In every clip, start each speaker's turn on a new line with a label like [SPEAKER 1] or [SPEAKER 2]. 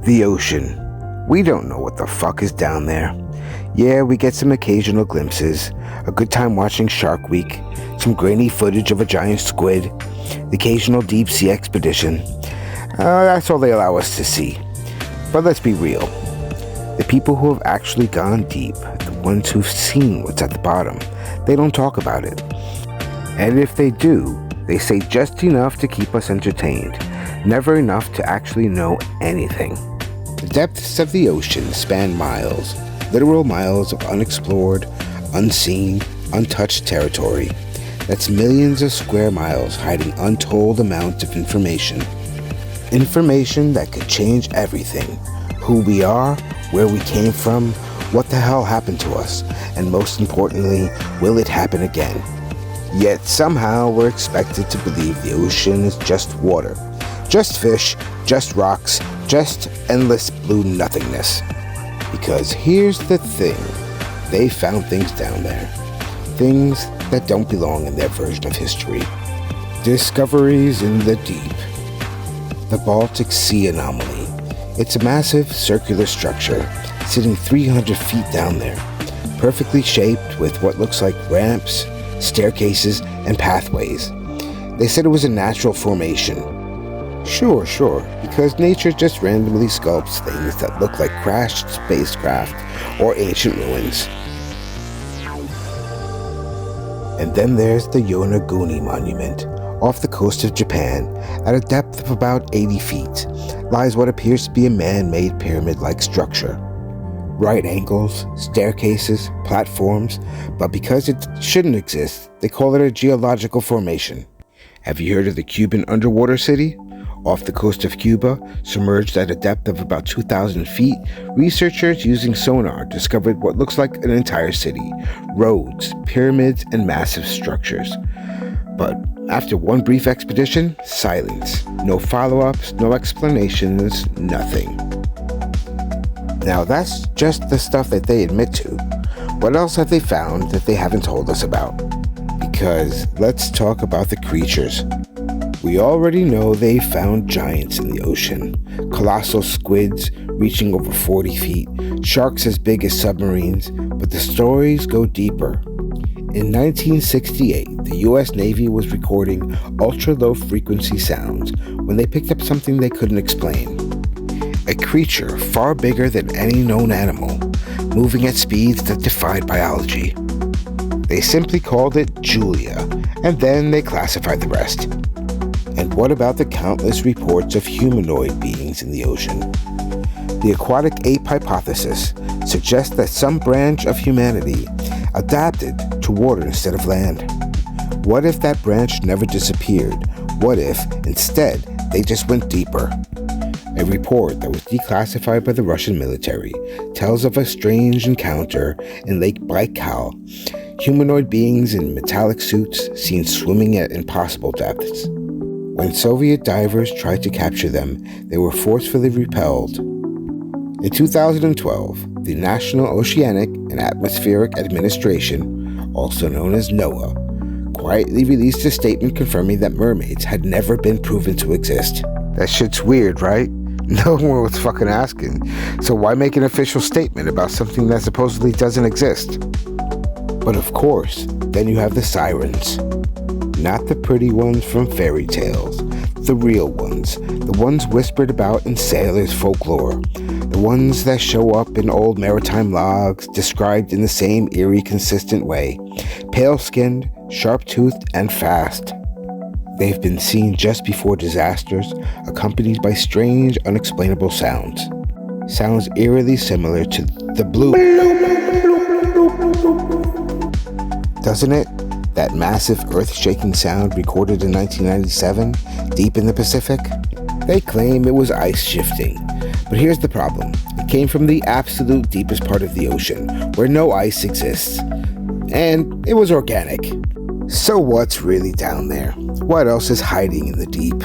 [SPEAKER 1] The ocean. We don't know what the fuck is down there. Yeah, we get some occasional glimpses, a good time watching Shark Week, some grainy footage of a giant squid, the occasional deep sea expedition. That's all they allow us to see. But let's be real. The people who have actually gone deep, the ones who've seen what's at the bottom, they don't talk about it. And if they do, they say just enough to keep us entertained, never enough to actually know anything. The depths of the ocean span miles, literal miles of unexplored, unseen, untouched territory. That's millions of square miles hiding untold amounts of information. Information that could change everything. Who we are, where we came from, what the hell happened to us, and most importantly, will it happen again? Yet somehow we're expected to believe the ocean is just water, just fish, just rocks, just endless blue nothingness. Because here's the thing, they found things down there. Things that don't belong in their version of history. Discoveries in the deep. The Baltic Sea Anomaly. It's a massive circular structure sitting 300 feet down there, perfectly shaped with what looks like ramps, staircases, and pathways. They said it was a natural formation. Sure, because nature just randomly sculpts things that look like crashed spacecraft or ancient ruins. And then there's the Yonaguni Monument. Off the coast of Japan, at a depth of about 80 feet, lies what appears to be a man-made pyramid-like structure. Right angles, staircases, platforms, but because it shouldn't exist, they call it a geological formation. Have you heard of the Cuban Underwater City? Off the coast of Cuba, submerged at a depth of about 2,000 feet, researchers using sonar discovered what looks like an entire city, roads, pyramids, and massive structures. But after one brief expedition, silence. No follow-ups, no explanations, nothing. Now that's just the stuff that they admit to. What else have they found that they haven't told us about? Because let's talk about the creatures. We already know they found giants in the ocean. Colossal squids reaching over 40 feet, sharks as big as submarines, but the stories go deeper. In 1968, the US Navy was recording ultra-low frequency sounds when they picked up something they couldn't explain. A creature far bigger than any known animal, moving at speeds that defied biology. They simply called it Julia, and then they classified the rest. And what about the countless reports of humanoid beings in the ocean? The aquatic ape hypothesis suggests that some branch of humanity adapted to water instead of land. What if that branch never disappeared? What if, instead, they just went deeper? A report that was declassified by the Russian military tells of a strange encounter in Lake Baikal. Humanoid beings in metallic suits seen swimming at impossible depths. When Soviet divers tried to capture them, they were forcefully repelled. In 2012, the National Oceanic and Atmospheric Administration, also known as NOAA, quietly released a statement confirming that mermaids had never been proven to exist. That shit's weird, right? No one was fucking asking. So why make an official statement about something that supposedly doesn't exist? But of course, then you have the sirens. Not the pretty ones from fairy tales, the real ones, the ones whispered about in sailors' folklore, the ones that show up in old maritime logs described in the same eerie, consistent way, pale-skinned, sharp-toothed, and fast. They've been seen just before disasters, accompanied by strange, unexplainable sounds. Sounds eerily similar to the blue. Doesn't it? That massive earth-shaking sound recorded in 1997, deep in the Pacific? They claim it was ice shifting. But here's the problem. It came from the absolute deepest part of the ocean, where no ice exists. And it was organic. So what's really down there? What else is hiding in the deep?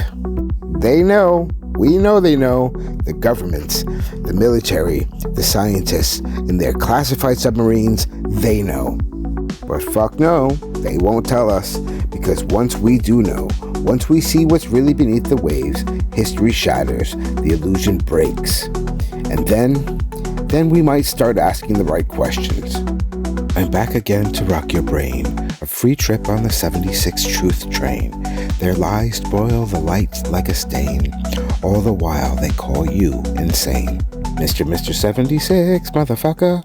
[SPEAKER 1] They know. We know they know. The governments, the military, the scientists, in their classified submarines, they know. But fuck no, they won't tell us, because once we do know, once we see what's really beneath the waves, history shatters, the illusion breaks. And then we might start asking the right questions. I'm back again to rock your brain. A free trip on the 76 Truth Train. Their lies spoil the light like a stain. All the while they call you insane. Mr. 76, motherfucker.